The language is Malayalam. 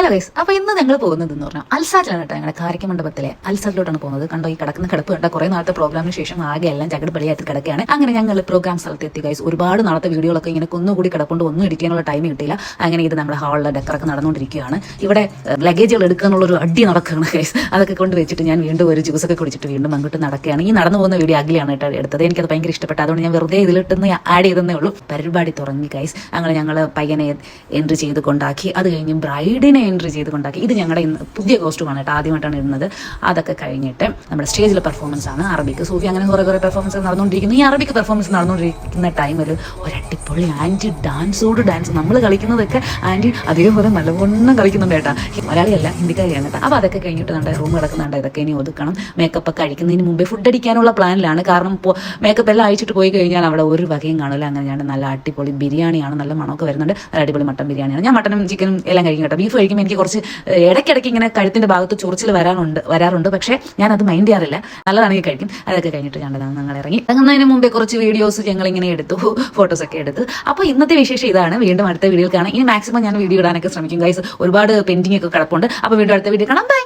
ഹലോ ഗൈസ്, അപ്പോൾ ഇന്ന് ഞങ്ങൾ പോകുന്നത് എന്ന് പറഞ്ഞാൽ അൽസാറ്റിലാണ് കേട്ടോ. ഞങ്ങളുടെ കാരിക്ക മണ്ഡപത്തിലെ അൽസാറ്റിലോട്ടാണ് പോകുന്നത്. കണ്ടോ ഈ കിടക്കുന്ന കിടപ്പ് കണ്ട കുറേ നാളത്തെ പ്രോഗ്രാമിന് ശേഷം ആകെ എല്ലാം ചകടുപടിയായിട്ട് കിടക്കുകയാണ്. അങ്ങനെ ഞങ്ങൾ പ്രോഗ്രാം സ്ഥലത്ത് എത്തി ഗൈസ്. ഒരുപാട് നാളത്തെ വീഡിയോകളൊക്കെ ഇങ്ങനെ ഒന്നുകൂടി കിടപ്പുണ്ട്, ഒന്നും എഡിറ്റ് ചെയ്യാനുള്ള ടൈം കിട്ടിയില്ല. അങ്ങനെ ഇത് നമ്മുടെ ഹാളിലെ ഡെക്കറൊക്കെ നടന്നുകൊണ്ടിരിക്കുകയാണ്. ഇവിടെ ലഗേജുകൾ എടുക്കാനുള്ളൊരു അടി നടക്കുകയാണ് ഗൈസ്. അതൊക്കെ കൊണ്ട് വെച്ചിട്ട് ഞാൻ വീണ്ടും ഒരു ജ്യൂസൊക്കെ കുടിച്ചിട്ട് വീണ്ടും അങ്ങോട്ട് നടക്കുകയാണ്. ഈ നടന്നു പോകുന്ന വീഡിയോ അഗ്ലിയാണ് കേട്ടോ എടുത്തത്. എനിക്കത് ഭയങ്കര ഇഷ്ടപ്പെട്ടു, അതുകൊണ്ട് ഞാൻ വെറുതെ ഇതിലിട്ടെന്ന് ആഡ് ചെയ്തേ ഉള്ളൂ. പരിപാടി തുടങ്ങി ഗൈസ്. അങ്ങനെ ഞങ്ങൾ പയ്യനെ എൻട്രി ചെയ്ത് കൊണ്ടാക്കി. അത് കഴിഞ്ഞ് ബ്രൈഡിനെ എൻട്രി ചെയ്ത് കൊണ്ടാക്കി. ഇത് ഞങ്ങളുടെ പുതിയ കോസ്റ്റ്യൂമാണ് കേട്ടോ, ആദ്യമായിട്ടാണ് ഇടുന്നത്. അതൊക്കെ കഴിഞ്ഞിട്ട് നമ്മുടെ സ്റ്റേജിലെ പെർഫോമൻസ് ആണ്. അറബിക്ക് സൂഫി അങ്ങനെ കുറേ പെർഫോമൻസ് നടന്നുകൊണ്ടിരിക്കുന്നു. ഈ അറബിക്ക് പെർഫോമൻസ് നടന്നുകൊണ്ടിരിക്കുന്ന ടൈമിൽ ഒരു അടിപൊളി ആൻറ്റി ഡാൻസോട് ഡാൻസ് നമ്മൾ കളിക്കുന്നതൊക്കെ ആൻറ്റി അതേപോലെ നല്ലവണ്ണം കളിക്കുന്നുണ്ട് കേട്ടോ. മലയാളിയല്ല, ഹിന്ദിക്കാരിയാണ് കേട്ടോ. അപ്പോൾ അതൊക്കെ കഴിഞ്ഞിട്ട് നമ്മുടെ റൂം കിടക്കുന്നുണ്ട്. ഇതൊക്കെ ഇനി ഒതുക്കണം. മേക്കപ്പ് ഒക്കെ അഴിക്കുന്നതിന് മുമ്പേ ഫുഡ് അടിക്കാനുള്ള പ്ലാനിലാണ്. കാരണം മേക്കപ്പ് എല്ലാം അഴിച്ചിട്ട് പോയി കഴിഞ്ഞാൽ അവിടെ ഒരു വകയും കാണില്ല. അങ്ങനെ ഞാൻ നല്ല അടിപൊളി ബിരിയാണിയാണ്, നല്ല മണമൊക്കെ വരുന്നുണ്ട്. നല്ല അടിപൊളി മട്ടൻ ബിരിയാണിയാണ്. ഞാൻ മട്ടനും ചിക്കനും എല്ലാം കഴിക്കും കേട്ടോ. ബീഫ് കഴിക്കുമ്പോൾ എനിക്ക് കുറച്ച് ഇടയ്ക്കിടയ്ക്ക് ഇങ്ങനെ കഴുത്തിൻ്റെ ഭാഗത്ത് ചൊറിച്ചിൽ വരാറുണ്ട്. പക്ഷേ ഞാനത് മൈൻഡ് ചെയ്യാറില്ല, നല്ലതാണെങ്കിൽ കഴിക്കും. അതൊക്കെ കഴിഞ്ഞിട്ട് ഞങ്ങൾ ഇറങ്ങി. ഇറങ്ങുന്നതിന് മുമ്പേ കുറച്ച് വീഡിയോസ് ഞങ്ങളിങ്ങനെ എടുത്തു, ഫോട്ടോസൊക്കെ എടുത്തു. അപ്പോൾ ഇന്നത്തെ വിശേഷം ഇതാണ്. വീണ്ടും അടുത്ത വീഡിയോയിൽ കാണാം. ഇനി മാക്സിമം ഞാൻ വീഡിയോ ഇടാനൊക്കെ ശ്രമിക്കും ഗൈസ്. ഒരുപാട് പെൻഡിങ് ഒക്കെ കിടപ്പുണ്ട്. അപ്പോൾ വീണ്ടും അടുത്ത വീഡിയോ കാണാം. ബൈ.